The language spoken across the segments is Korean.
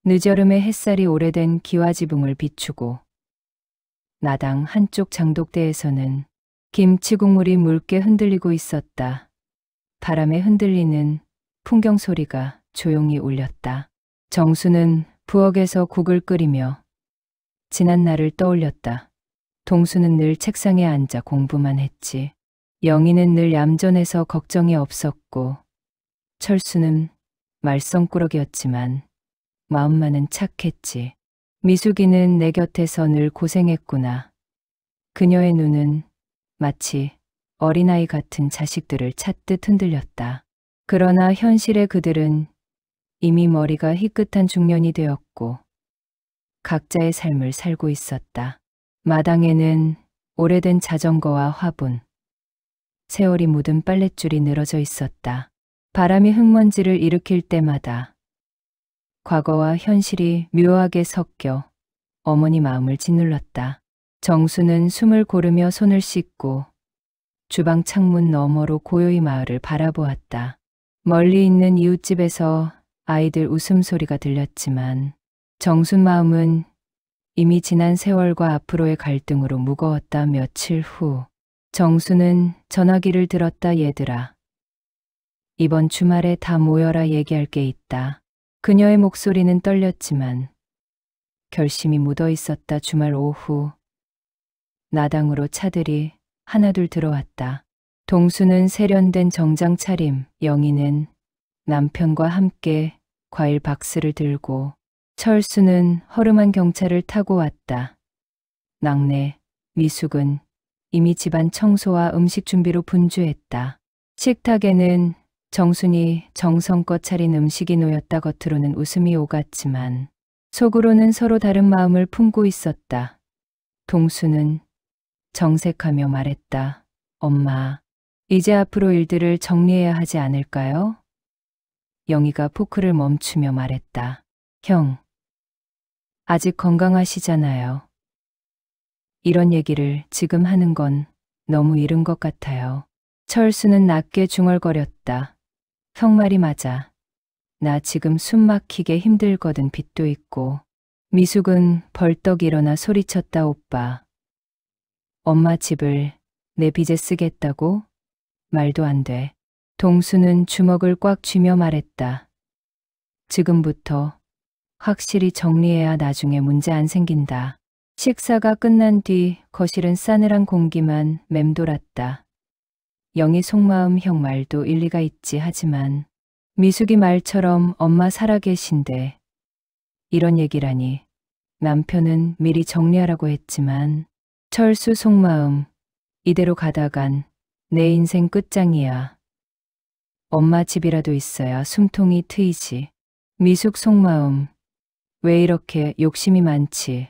늦여름의 햇살이 오래된 기와지붕을 비추고 나당 한쪽 장독대에서는 김치 국물이 묽게 흔들리고 있었다. 바람에 흔들리는 풍경 소리가 조용히 울렸다. 정수는 부엌에서 국을 끓이며 지난 날을 떠올렸다. 동수는 늘 책상에 앉아 공부만 했지. 영희는 늘 얌전해서 걱정이 없었고 철수는 말썽꾸러기였지만 마음만은 착했지. 미숙이는 내 곁에서 늘 고생했구나. 그녀의 눈은 마치 어린아이 같은 자식들을 찾듯 흔들렸다. 그러나 현실의 그들은 이미 머리가 희끗한 중년이 되었고 각자의 삶을 살고 있었다. 마당에는 오래된 자전거와 화분, 세월이 묻은 빨랫줄이 늘어져 있었다. 바람이 흙먼지를 일으킬 때마다 과거와 현실이 묘하게 섞여 어머니 마음을 짓눌렀다. 정수는 숨을 고르며 손을 씻고 주방 창문 너머로 고요히 마을을 바라보았다. 멀리 있는 이웃집에서 아이들 웃음소리가 들렸지만 정순 마음은 이미 지난 세월과 앞으로의 갈등으로 무거웠다. 며칠 후 정수는 전화기를 들었다. 얘들아, 이번 주말에 다 모여라. 얘기할 게 있다. 그녀의 목소리는 떨렸지만 결심이 묻어 있었다. 주말 오후 나당으로 차들이 하나둘 들어왔다. 동수는 세련된 정장 차림, 영희는 남편과 함께 과일 박스를 들고, 철수는 허름한 경차를 타고 왔다. 낙내, 미숙은 이미 집안 청소와 음식 준비로 분주했다. 식탁에는 정순이 정성껏 차린 음식이 놓였다. 겉으로는 웃음이 오갔지만 속으로는 서로 다른 마음을 품고 있었다. 동수는 정색하며 말했다. 엄마, 이제 앞으로 일들을 정리해야 하지 않을까요? 영희가 포크를 멈추며 말했다. 형, 아직 건강하시잖아요. 이런 얘기를 지금 하는 건 너무 이른 것 같아요. 철수는 낮게 중얼거렸다. 형 말이 맞아. 나 지금 숨 막히게 힘들거든. 빚도 있고. 미숙은 벌떡 일어나 소리쳤다. 오빠, 엄마 집을 내 빚에 쓰겠다고? 말도 안 돼. 동수는 주먹을 꽉 쥐며 말했다. 지금부터 확실히 정리해야 나중에 문제 안 생긴다. 식사가 끝난 뒤 거실은 싸늘한 공기만 맴돌았다. 영희 속마음 형 말도 일리가 있지. 하지만 미숙이 말처럼 엄마 살아계신데 이런 얘기라니. 남편은 미리 정리하라고 했지만 철수 속마음, 이대로 가다간 내 인생 끝장이야. 엄마 집이라도 있어야 숨통이 트이지. 미숙 속마음, 왜 이렇게 욕심이 많지.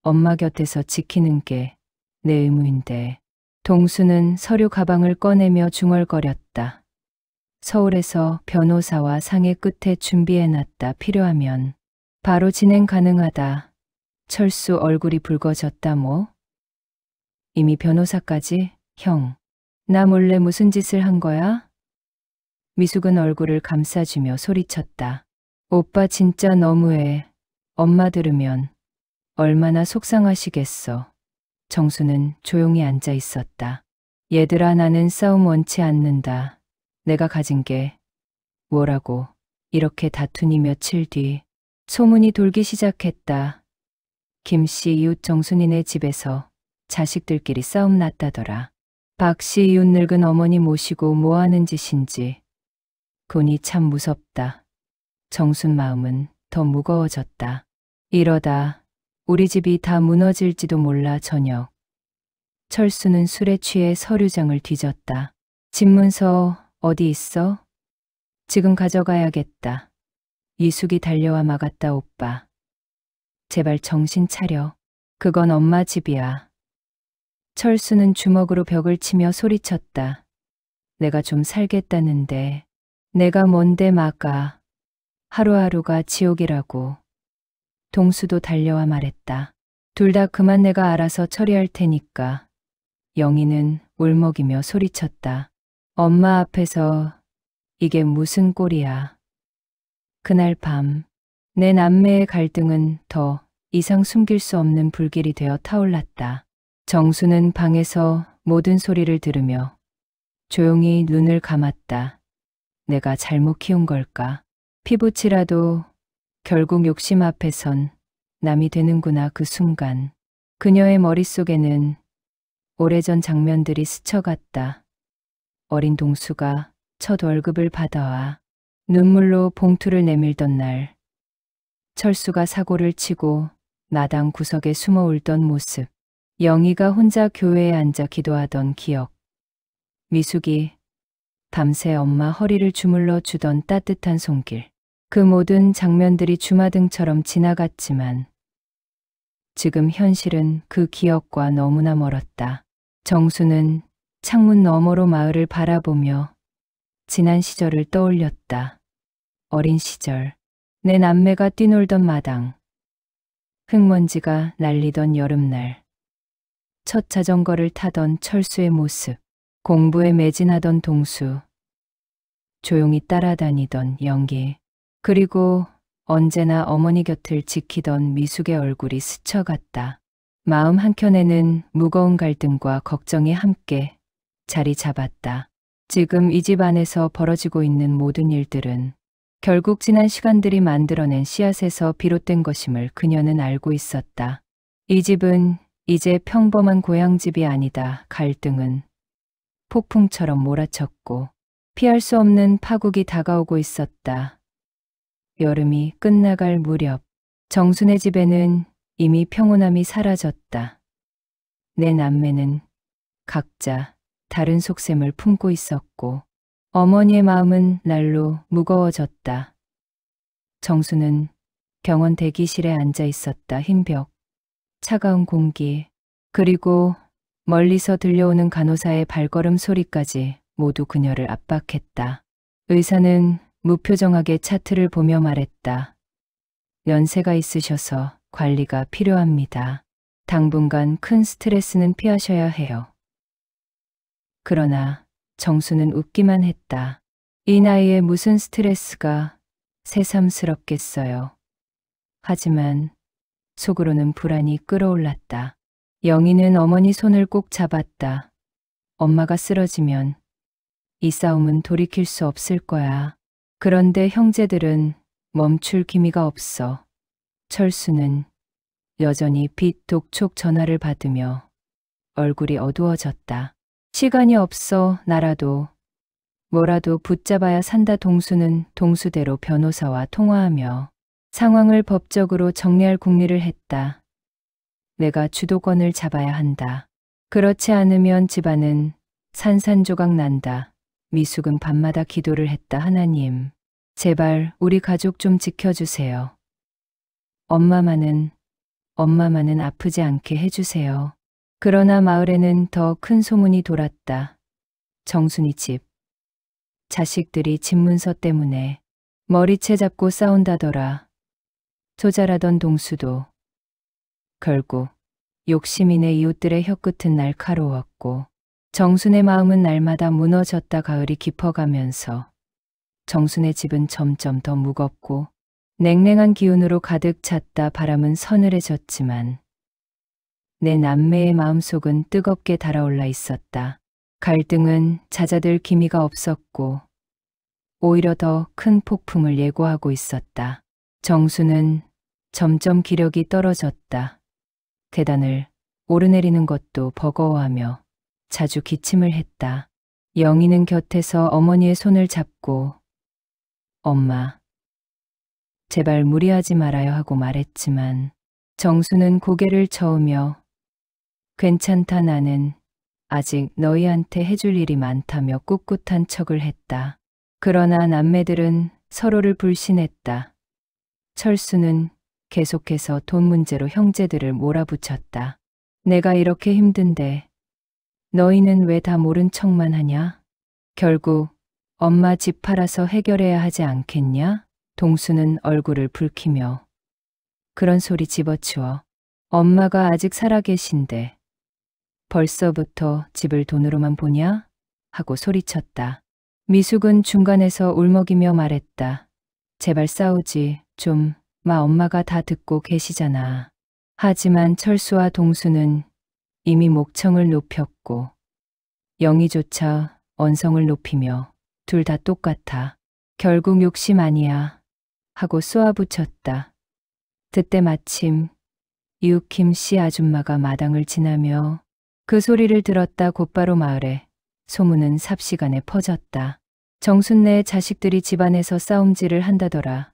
엄마 곁에서 지키는 게 내 의무인데. 동수는 서류 가방을 꺼내며 중얼거렸다. 서울에서 변호사와 상의 끝에 준비해놨다. 필요하면 바로 진행 가능하다. 철수 얼굴이 붉어졌다. 뭐? 이미 변호사까지? 형, 나 몰래 무슨 짓을 한 거야? 미숙은 얼굴을 감싸주며 소리쳤다. 오빠 진짜 너무해. 엄마 들으면 얼마나 속상하시겠어. 정수는 조용히 앉아 있었다. 얘들아, 나는 싸움 원치 않는다. 내가 가진 게 뭐라고. 이렇게 다투니 며칠 뒤 소문이 돌기 시작했다. 김씨 이웃 정순이네 집에서 자식들끼리 싸움 났다더라. 박씨 이웃 늙은 어머니 모시고 뭐하는 짓인지. 군이 참 무섭다. 정순 마음은 더 무거워졌다. 이러다 우리 집이 다 무너질지도 몰라. 저녁 철수는 술에 취해 서류장을 뒤졌다. 집문서 어디 있어? 지금 가져가야겠다. 이숙이 달려와 막았다. 오빠, 제발 정신 차려. 그건 엄마 집이야. 철수는 주먹으로 벽을 치며 소리쳤다. 내가 좀 살겠다는데 내가 뭔데 막아. 하루하루가 지옥이라고. 동수도 달려와 말했다. 둘 다 그만, 내가 알아서 처리할 테니까. 영희는 울먹이며 소리쳤다. 엄마 앞에서 이게 무슨 꼴이야. 그날 밤 내 남매의 갈등은 더 이상 숨길 수 없는 불길이 되어 타올랐다. 정수는 방에서 모든 소리를 들으며 조용히 눈을 감았다. 내가 잘못 키운 걸까? 피부치라도 결국 욕심 앞에선 남이 되는구나. 그 순간 그녀의 머릿속에는 오래전 장면들이 스쳐갔다. 어린 동수가 첫 월급을 받아와 눈물로 봉투를 내밀던 날, 철수가 사고를 치고 마당 구석에 숨어 울던 모습, 영희가 혼자 교회에 앉아 기도하던 기억, 미숙이 밤새 엄마 허리를 주물러 주던 따뜻한 손길. 그 모든 장면들이 주마등처럼 지나갔지만 지금 현실은 그 기억과 너무나 멀었다. 정수는 창문 너머로 마을을 바라보며 지난 시절을 떠올렸다. 어린 시절, 내 남매가 뛰놀던 마당, 흙먼지가 날리던 여름날, 첫 자전거를 타던 철수의 모습, 공부에 매진하던 동수, 조용히 따라다니던 영기, 그리고 언제나 어머니 곁을 지키던 미숙의 얼굴이 스쳐갔다. 마음 한켠에는 무거운 갈등과 걱정이 함께 자리 잡았다. 지금 이 집 안에서 벌어지고 있는 모든 일들은 결국 지난 시간들이 만들어낸 씨앗에서 비롯된 것임을 그녀는 알고 있었다. 이 집은 이제 평범한 고향집이 아니다. 갈등은 폭풍처럼 몰아쳤고 피할 수 없는 파국이 다가오고 있었다. 여름이 끝나갈 무렵 정순의 집에는 이미 평온함이 사라졌다. 내 남매는 각자 다른 속셈을 품고 있었고 어머니의 마음은 날로 무거워졌다. 정수는 병원 대기실에 앉아 있었다. 흰 벽, 차가운 공기, 그리고 멀리서 들려오는 간호사의 발걸음 소리까지 모두 그녀를 압박했다. 의사는 무표정하게 차트를 보며 말했다. 연세가 있으셔서 관리가 필요합니다. 당분간 큰 스트레스는 피하셔야 해요. 그러나 정수는 웃기만 했다. 이 나이에 무슨 스트레스가 새삼스럽겠어요. 하지만 속으로는 불안이 끓어올랐다. 영희는 어머니 손을 꼭 잡았다. 엄마가 쓰러지면 이 싸움은 돌이킬 수 없을 거야. 그런데 형제들은 멈출 기미가 없어. 철수는 여전히 빚 독촉 전화를 받으며 얼굴이 어두워졌다. 시간이 없어. 나라도 뭐라도 붙잡아야 산다. 동수는 동수대로 변호사와 통화하며 상황을 법적으로 정리할 궁리를 했다. 내가 주도권을 잡아야 한다. 그렇지 않으면 집안은 산산조각 난다. 미숙은 밤마다 기도를 했다. 하나님, 제발 우리 가족 좀 지켜주세요. 엄마만은 아프지 않게 해주세요. 그러나 마을에는 더 큰 소문이 돌았다. 정순이 집, 자식들이 집문서 때문에 머리채 잡고 싸운다더라. 조잘하던 동수도 결국 욕심이네 이웃들의 혀끝은 날카로웠고 정순의 마음은 날마다 무너졌다. 가을이 깊어가면서 정순의 집은 점점 더 무겁고 냉랭한 기운으로 가득 찼다. 바람은 서늘해졌지만 내 남매의 마음속은 뜨겁게 달아올라 있었다. 갈등은 잦아들 기미가 없었고 오히려 더 큰 폭풍을 예고하고 있었다. 정수는 점점 기력이 떨어졌다. 계단을 오르내리는 것도 버거워하며 자주 기침을 했다. 영희는 곁에서 어머니의 손을 잡고 엄마, 제발 무리하지 말아요 하고 말했지만 정수는 고개를 저으며 괜찮다. 나는 아직 너희한테 해줄 일이 많다며 꿋꿋한 척을 했다. 그러나 남매들은 서로를 불신했다. 철수는 계속해서 돈 문제로 형제들을 몰아붙였다. 내가 이렇게 힘든데 너희는 왜 다 모른 척만 하냐? 결국 엄마 집 팔아서 해결해야 하지 않겠냐? 동수는 얼굴을 붉히며 그런 소리 집어치워. 엄마가 아직 살아계신데 벌써부터 집을 돈으로만 보냐? 하고 소리쳤다. 미숙은 중간에서 울먹이며 말했다. 제발 싸우지 좀 엄마가 다 듣고 계시잖아. 하지만 철수와 동수는 이미 목청을 높였고 영희조차 언성을 높이며 둘 다 똑같아. 결국 욕심 아니야 하고 쏘아붙였다. 그때 마침 이웃김 씨 아줌마가 마당을 지나며 그 소리를 들었다. 곧바로 마을에 소문은 삽시간에 퍼졌다. 정순네 자식들이 집안에서 싸움질을 한다더라.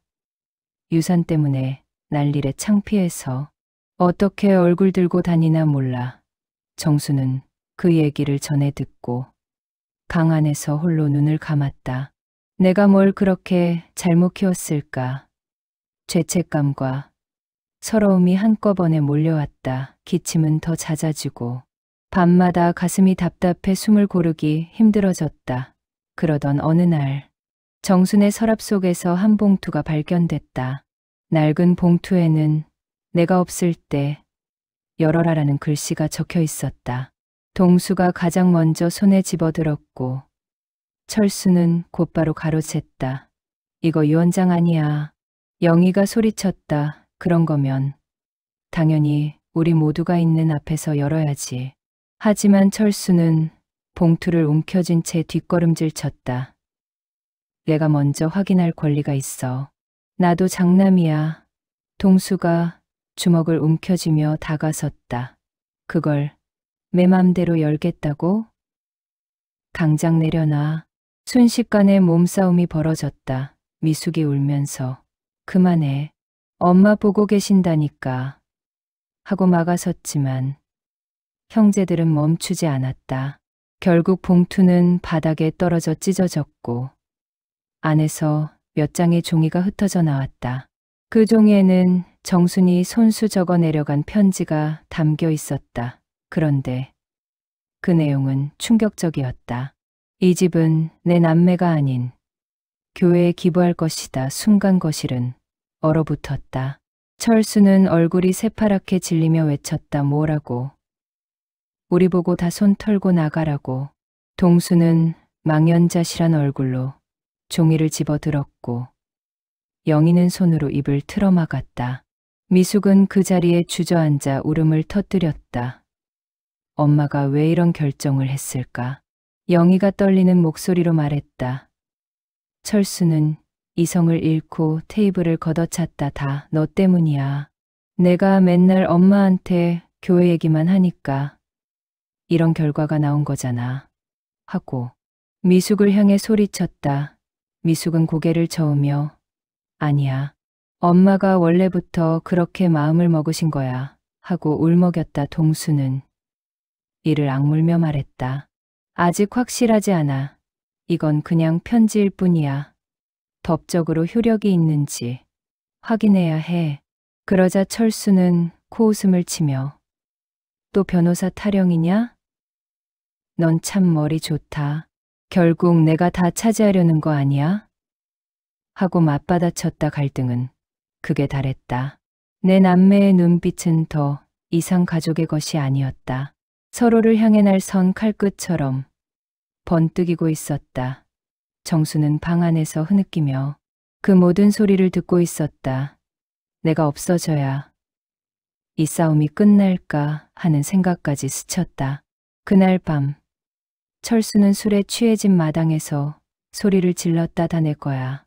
유산 때문에 난리래 창피해서 어떻게 얼굴 들고 다니나 몰라. 정수는 그 얘기를 전해 듣고 방 안에서 홀로 눈을 감았다. 내가 뭘 그렇게 잘못 키웠을까. 죄책감과 서러움이 한꺼번에 몰려왔다. 기침은 더 잦아지고 밤마다 가슴이 답답해 숨을 고르기 힘들어졌다. 그러던 어느 날 정순의 서랍 속에서 한 봉투가 발견됐다. 낡은 봉투에는 내가 없을 때 열어라라는 글씨가 적혀 있었다. 동수가 가장 먼저 손에 집어들었고 철수는 곧바로 가로챘다. 이거 유언장 아니야. 영희가 소리쳤다. 그런 거면 당연히 우리 모두가 있는 앞에서 열어야지. 하지만 철수는 봉투를 움켜쥔 채 뒷걸음질 쳤다. 내가 먼저 확인할 권리가 있어. 나도 장남이야. 동수가 주먹을 움켜쥐며 다가섰다. 그걸 내 맘대로 열겠다고? 당장 내려놔. 순식간에 몸싸움이 벌어졌다. 미숙이 울면서 그만해. 엄마 보고 계신다니까. 하고 막아섰지만 형제들은 멈추지 않았다. 결국 봉투는 바닥에 떨어져 찢어졌고 안에서 몇 장의 종이가 흩어져 나왔다. 그 종이에는 정순이 손수 적어 내려간 편지가 담겨 있었다. 그런데 그 내용은 충격적이었다. 이 집은 내 남매가 아닌 교회에 기부할 것이다. 순간 거실은 얼어붙었다. 철수는 얼굴이 새파랗게 질리며 외쳤다. 뭐라고? 우리 보고 다 손 털고 나가라고. 동수는 망연자실한 얼굴로 종이를 집어들었고 영희는 손으로 입을 틀어막았다. 미숙은 그 자리에 주저앉아 울음을 터뜨렸다. 엄마가 왜 이런 결정을 했을까? 영희가 떨리는 목소리로 말했다. 철수는 이성을 잃고 테이블을 걷어찼다. 다 너 때문이야. 내가 맨날 엄마한테 교회 얘기만 하니까 이런 결과가 나온 거잖아. 하고 미숙을 향해 소리쳤다. 미숙은 고개를 저으며 아니야. 엄마가 원래부터 그렇게 마음을 먹으신 거야. 하고 울먹였다. 동수는 이를 악물며 말했다. 아직 확실하지 않아. 이건 그냥 편지일 뿐이야. 법적으로 효력이 있는지 확인해야 해. 그러자 철수는 코웃음을 치며 또 변호사 타령이냐? 넌 참 머리 좋다. 결국 내가 다 차지하려는 거 아니야? 하고 맞받아쳤다. 갈등은 극에 달했다. 내 남매의 눈빛은 더 이상 가족의 것이 아니었다. 서로를 향해 날 선 칼끝처럼 번뜩이고 있었다. 정수는 방 안에서 흐느끼며 그 모든 소리를 듣고 있었다. 내가 없어져야 이 싸움이 끝날까 하는 생각까지 스쳤다. 그날 밤 철수는 술에 취해진 마당에서 소리를 질렀다. 다 내 거야.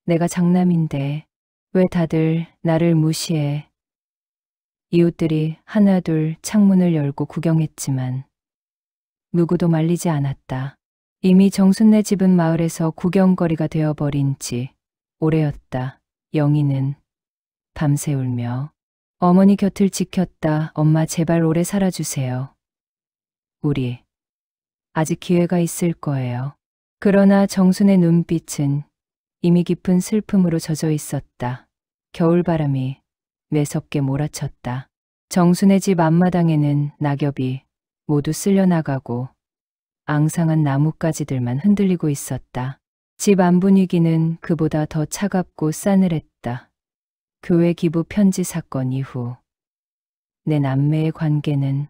내가 장남인데 왜 다들 나를 무시해. 이웃들이 하나둘 창문을 열고 구경했지만 누구도 말리지 않았다. 이미 정순네 집은 마을에서 구경거리가 되어버린 지 오래였다. 영희는 밤새 울며 어머니 곁을 지켰다. 엄마 제발 오래 살아주세요. 우리 아직 기회가 있을 거예요. 그러나 정순의 눈빛은 이미 깊은 슬픔으로 젖어 있었다. 겨울바람이 매섭게 몰아쳤다. 정순의 집 앞마당에는 낙엽이 모두 쓸려나가고 앙상한 나뭇가지들만 흔들리고 있었다. 집 안 분위기는 그보다 더 차갑고 싸늘했다. 교회 기부 편지 사건 이후 내 남매의 관계는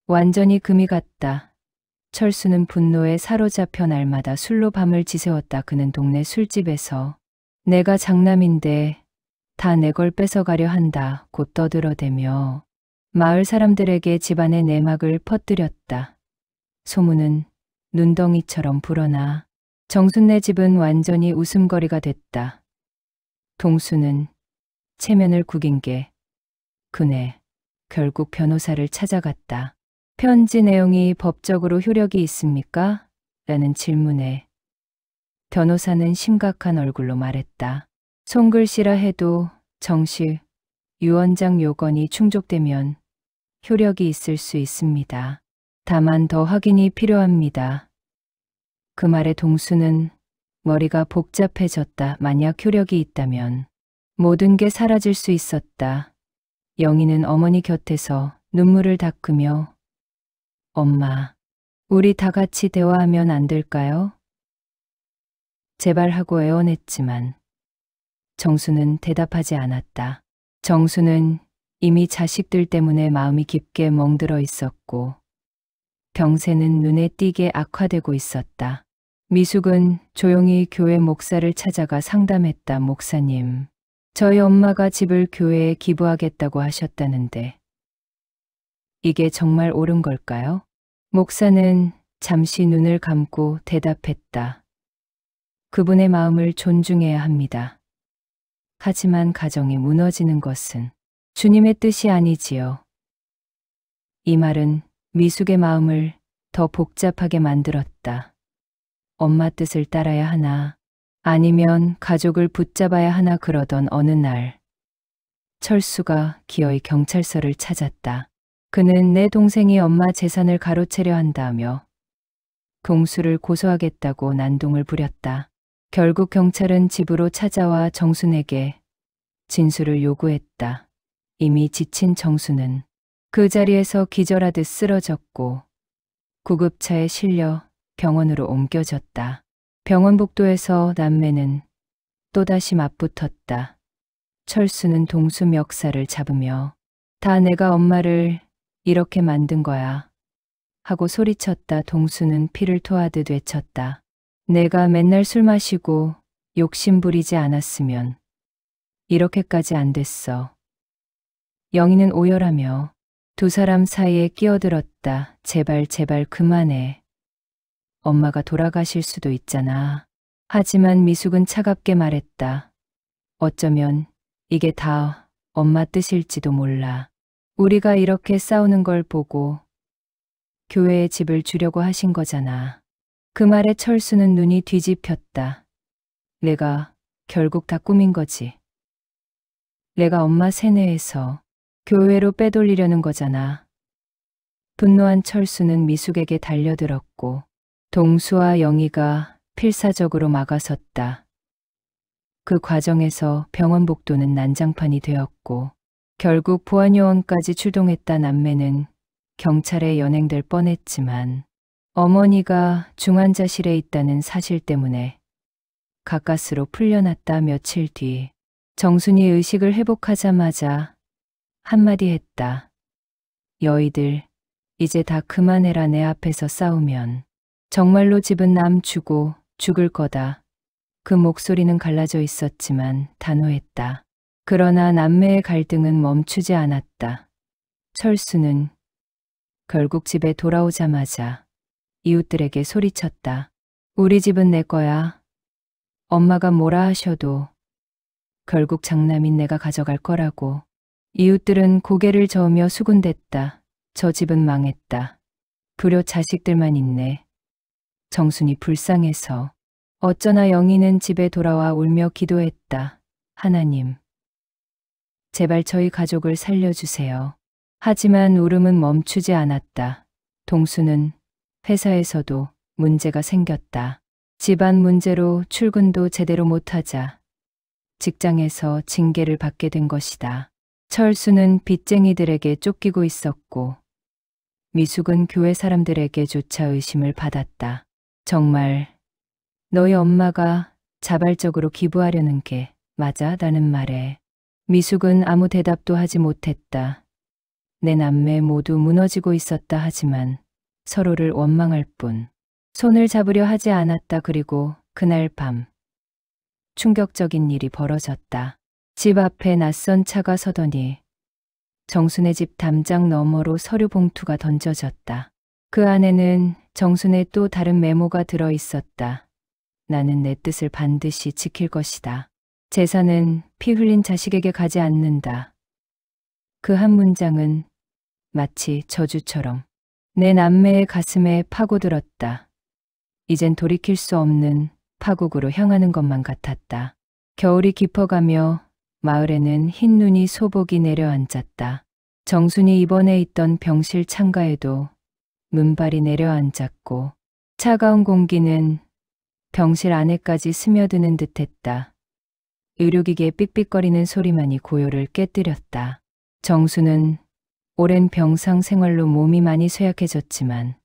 완전히 금이 갔다. 철수는 분노에 사로잡혀 날마다 술로 밤을 지새웠다. 그는 동네 술집에서 내가 장남인데 다 내 걸 뺏어가려 한다 곧 떠들어대며 마을 사람들에게 집안의 내막을 퍼뜨렸다. 소문은 눈덩이처럼 불어나 정순네 집은 완전히 웃음거리가 됐다. 동수는 체면을 구긴 게 그네 결국 변호사를 찾아갔다. 편지 내용이 법적으로 효력이 있습니까? 라는 질문에 변호사는 심각한 얼굴로 말했다. 손글씨라 해도 정식 유언장 요건이 충족되면 효력이 있을 수 있습니다. 다만 더 확인이 필요합니다. 그 말에 동수는 머리가 복잡해졌다. 만약 효력이 있다면 모든 게 사라질 수 있었다. 영희는 어머니 곁에서 눈물을 닦으며 엄마, 우리 다 같이 대화하면 안 될까요? 제발 하고 애원했지만 정수는 대답하지 않았다. 정수는 이미 자식들 때문에 마음이 깊게 멍들어 있었고 병세는 눈에 띄게 악화되고 있었다. 미숙은 조용히 교회 목사를 찾아가 상담했다. 목사님, 저희 엄마가 집을 교회에 기부하겠다고 하셨다는데 이게 정말 옳은 걸까요? 목사는 잠시 눈을 감고 대답했다. 그분의 마음을 존중해야 합니다. 하지만 가정이 무너지는 것은 주님의 뜻이 아니지요. 이 말은 미숙의 마음을 더 복잡하게 만들었다. 엄마 뜻을 따라야 하나, 아니면 가족을 붙잡아야 하나 그러던 어느 날, 철수가 기어이 경찰서를 찾았다. 그는 내 동생이 엄마 재산을 가로채려 한다며 동수를 고소하겠다고 난동을 부렸다. 결국 경찰은 집으로 찾아와 정순에게 진술을 요구했다. 이미 지친 정수는 그 자리에서 기절하듯 쓰러졌고 구급차에 실려 병원으로 옮겨졌다. 병원 복도에서 남매는 또다시 맞붙었다. 철수는 동수 멱살을 잡으며 다 내가 엄마를 이렇게 만든 거야 하고 소리쳤다. 동수는 피를 토하듯 외쳤다. 내가 맨날 술 마시고 욕심 부리지 않았으면 이렇게까지 안 됐어. 영희는 오열하며 두 사람 사이에 끼어들었다. 제발 제발 그만해. 엄마가 돌아가실 수도 있잖아. 하지만 미숙은 차갑게 말했다. 어쩌면 이게 다 엄마 뜻일지도 몰라. 우리가 이렇게 싸우는 걸 보고 교회에 집을 주려고 하신 거잖아. 그 말에 철수는 눈이 뒤집혔다. 내가 결국 다 꾸민 거지. 내가 엄마 세뇌해서 교회로 빼돌리려는 거잖아. 분노한 철수는 미숙에게 달려들었고 동수와 영희가 필사적으로 막아섰다. 그 과정에서 병원 복도는 난장판이 되었고 결국 보안요원까지 출동했다. 남매는 경찰에 연행될 뻔했지만 어머니가 중환자실에 있다는 사실 때문에 가까스로 풀려났다. 며칠 뒤 정순이 의식을 회복하자마자 한마디 했다. 여의들 이제 다 그만해라. 내 앞에서 싸우면 정말로 집은 남 주고 죽을 거다. 그 목소리는 갈라져 있었지만 단호했다. 그러나 남매의 갈등은 멈추지 않았다. 철수는 결국 집에 돌아오자마자 이웃들에게 소리쳤다. 우리 집은 내 거야. 엄마가 뭐라 하셔도 결국 장남인 내가 가져갈 거라고. 이웃들은 고개를 저으며 수군댔다. 저 집은 망했다. 불효 자식들만 있네. 정순이 불쌍해서 어쩌나 영희는 집에 돌아와 울며 기도했다. 하나님, 제발 저희 가족을 살려주세요. 하지만 울음은 멈추지 않았다. 동수는 회사에서도 문제가 생겼다. 집안 문제로 출근도 제대로 못하자 직장에서 징계를 받게 된 것이다. 철수는 빚쟁이들에게 쫓기고 있었고 미숙은 교회 사람들에게조차 의심을 받았다. 정말 너희 엄마가 자발적으로 기부하려는 게 맞아? 라는 말에 미숙은 아무 대답도 하지 못했다. 내 남매 모두 무너지고 있었다. 하지만 서로를 원망할 뿐 손을 잡으려 하지 않았다. 그리고 그날 밤 충격적인 일이 벌어졌다. 집 앞에 낯선 차가 서더니 정순의 집 담장 너머로 서류 봉투가 던져졌다. 그 안에는 정순의 또 다른 메모가 들어 있었다. 나는 내 뜻을 반드시 지킬 것이다. 재산은 피 흘린 자식에게 가지 않는다. 그 한 문장은 마치 저주처럼 내 남매의 가슴에 파고들었다. 이젠 돌이킬 수 없는 파국으로 향하는 것만 같았다. 겨울이 깊어가며 마을에는 흰 눈이 소복이 내려앉았다. 정순이 입원해 있던 병실 창가에도 눈발이 내려앉았고 차가운 공기는 병실 안에까지 스며드는 듯했다. 의료기기의 삑삑거리는 소리만이 고요를 깨뜨렸다. 정수는 오랜 병상 생활로 몸이 많이 쇠약해졌지만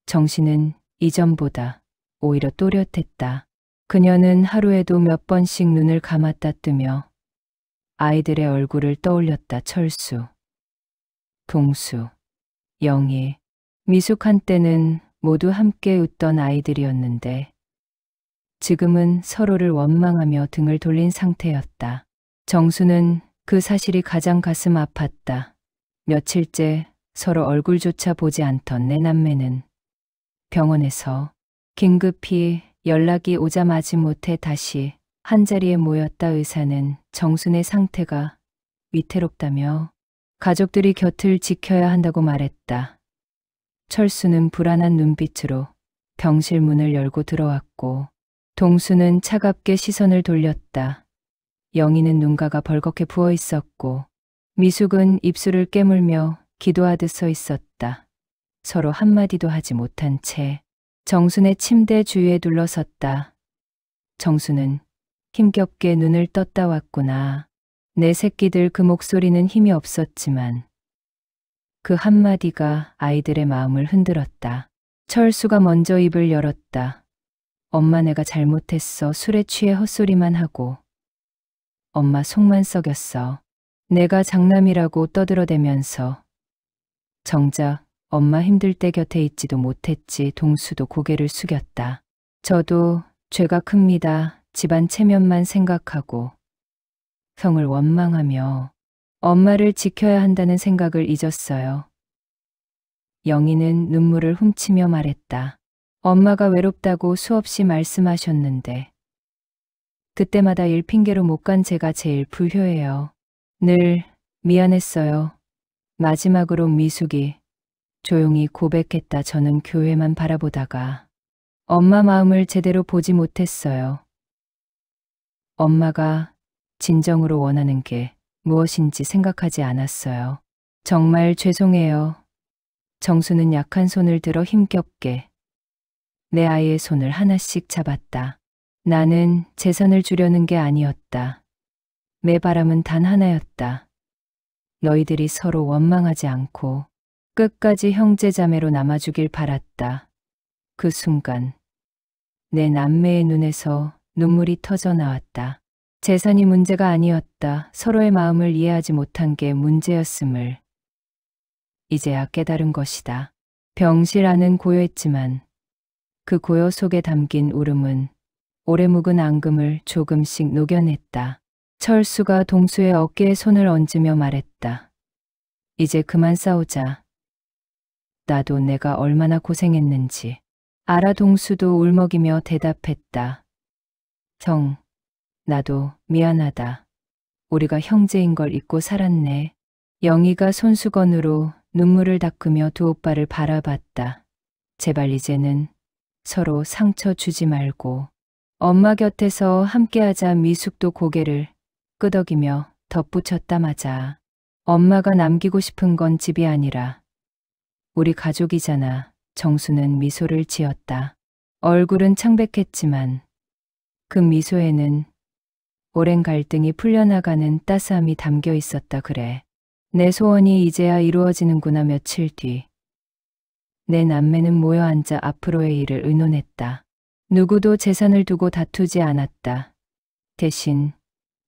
정신은 이전보다 오히려 또렷했다. 그녀는 하루에도 몇 번씩 눈을 감았다 뜨며 아이들의 얼굴을 떠올렸다. 철수, 동수, 영희, 미숙 한때는 모두 함께 웃던 아이들이었는데 지금은 서로를 원망하며 등을 돌린 상태였다. 정수는 그 사실이 가장 가슴 아팠다. 며칠째 서로 얼굴조차 보지 않던 내 남매는 병원에서 긴급히 연락이 오자 마지못해 다시 한자리에 모였다. 의사는 정순의 상태가 위태롭다며 가족들이 곁을 지켜야 한다고 말했다. 철수는 불안한 눈빛으로 병실 문을 열고 들어왔고 동수는 차갑게 시선을 돌렸다. 영희는 눈가가 벌겋게 부어 있었고 미숙은 입술을 깨물며 기도하듯 서 있었다. 서로 한마디도 하지 못한 채 정순의 침대 주위에 둘러섰다. 정순은 힘겹게 눈을 떴다. 왔구나. 내 새끼들. 그 목소리는 힘이 없었지만 그 한마디가 아이들의 마음을 흔들었다. 철수가 먼저 입을 열었다. 엄마, 내가 잘못했어. 술에 취해 헛소리만 하고 엄마 속만 썩였어. 내가 장남이라고 떠들어대면서 정작 엄마 힘들 때 곁에 있지도 못했지. 동수도 고개를 숙였다. 저도 죄가 큽니다. 집안 체면만 생각하고 형을 원망하며 엄마를 지켜야 한다는 생각을 잊었어요. 영희는 눈물을 훔치며 말했다. 엄마가 외롭다고 수없이 말씀하셨는데 그때마다 일 핑계로 못 간 제가 제일 불효해요. 늘 미안했어요. 마지막으로 미숙이 조용히 고백했다. 저는 교회만 바라보다가 엄마 마음을 제대로 보지 못했어요. 엄마가 진정으로 원하는 게 무엇인지 생각하지 않았어요. 정말 죄송해요. 정수는 약한 손을 들어 힘겹게 내 아이의 손을 하나씩 잡았다. 나는 재산을 주려는 게 아니었다. 내 바람은 단 하나였다. 너희들이 서로 원망하지 않고 끝까지 형제자매로 남아주길 바랐다. 그 순간 내 남매의 눈에서 눈물이 터져 나왔다. 재산이 문제가 아니었다. 서로의 마음을 이해하지 못한 게 문제였음을 이제야 깨달은 것이다. 병실 안은 고요했지만 그 고요 속에 담긴 울음은 오래 묵은 앙금을 조금씩 녹여냈다. 철수가 동수의 어깨에 손을 얹으며 말했다. 이제 그만 싸우자. 나도 내가 얼마나 고생했는지 알아. 동수도 울먹이며 대답했다. 형, 나도 미안하다. 우리가 형제인 걸 잊고 살았네. 영희가 손수건으로 눈물을 닦으며 두 오빠를 바라봤다. 제발 이제는 서로 상처 주지 말고 엄마 곁에서 함께하자. 미숙도 고개를 끄덕이며 덧붙였다. 맞아. 엄마가 남기고 싶은 건 집이 아니라 우리 가족이잖아. 정수는 미소를 지었다. 얼굴은 창백했지만 그 미소에는 오랜 갈등이 풀려나가는 따스함이 담겨 있었다. 그래. 내 소원이 이제야 이루어지는구나. 며칠 뒤 내 남매는 모여 앉아 앞으로의 일을 의논했다. 누구도 재산을 두고 다투지 않았다. 대신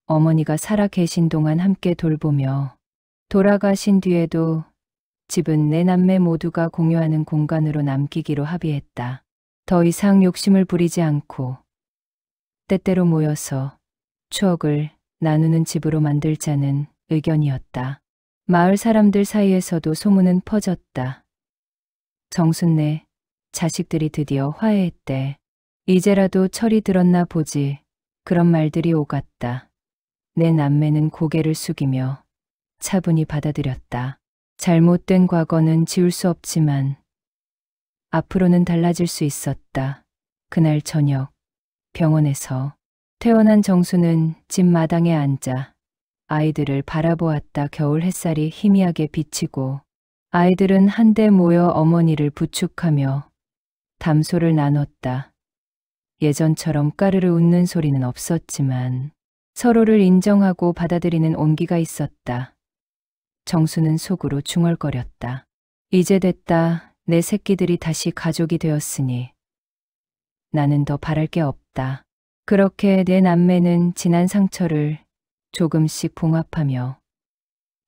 어머니가 살아 계신 동안 함께 돌보며 돌아가신 뒤에도 집은 내 남매 모두가 공유하는 공간으로 남기기로 합의했다. 더 이상 욕심을 부리지 않고 때때로 모여서 추억을 나누는 집으로 만들자는 의견이었다. 마을 사람들 사이에서도 소문은 퍼졌다. 정순네 자식들이 드디어 화해했대. 이제라도 철이 들었나 보지. 그런 말들이 오갔다. 내 남매는 고개를 숙이며 차분히 받아들였다. 잘못된 과거는 지울 수 없지만 앞으로는 달라질 수 있었다. 그날 저녁 병원에서 퇴원한 정수는 집 마당에 앉아 아이들을 바라보았다. 겨울 햇살이 희미하게 비치고 아이들은 한데 모여 어머니를 부축하며 담소를 나눴다. 예전처럼 까르르 웃는 소리는 없었지만 서로를 인정하고 받아들이는 온기가 있었다. 정수는 속으로 중얼거렸다. 이제 됐다. 내 새끼들이 다시 가족이 되었으니 나는 더 바랄 게 없다. 그렇게 내 남매는 지난 상처를 조금씩 봉합하며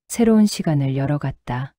새로운 시간을 열어갔다.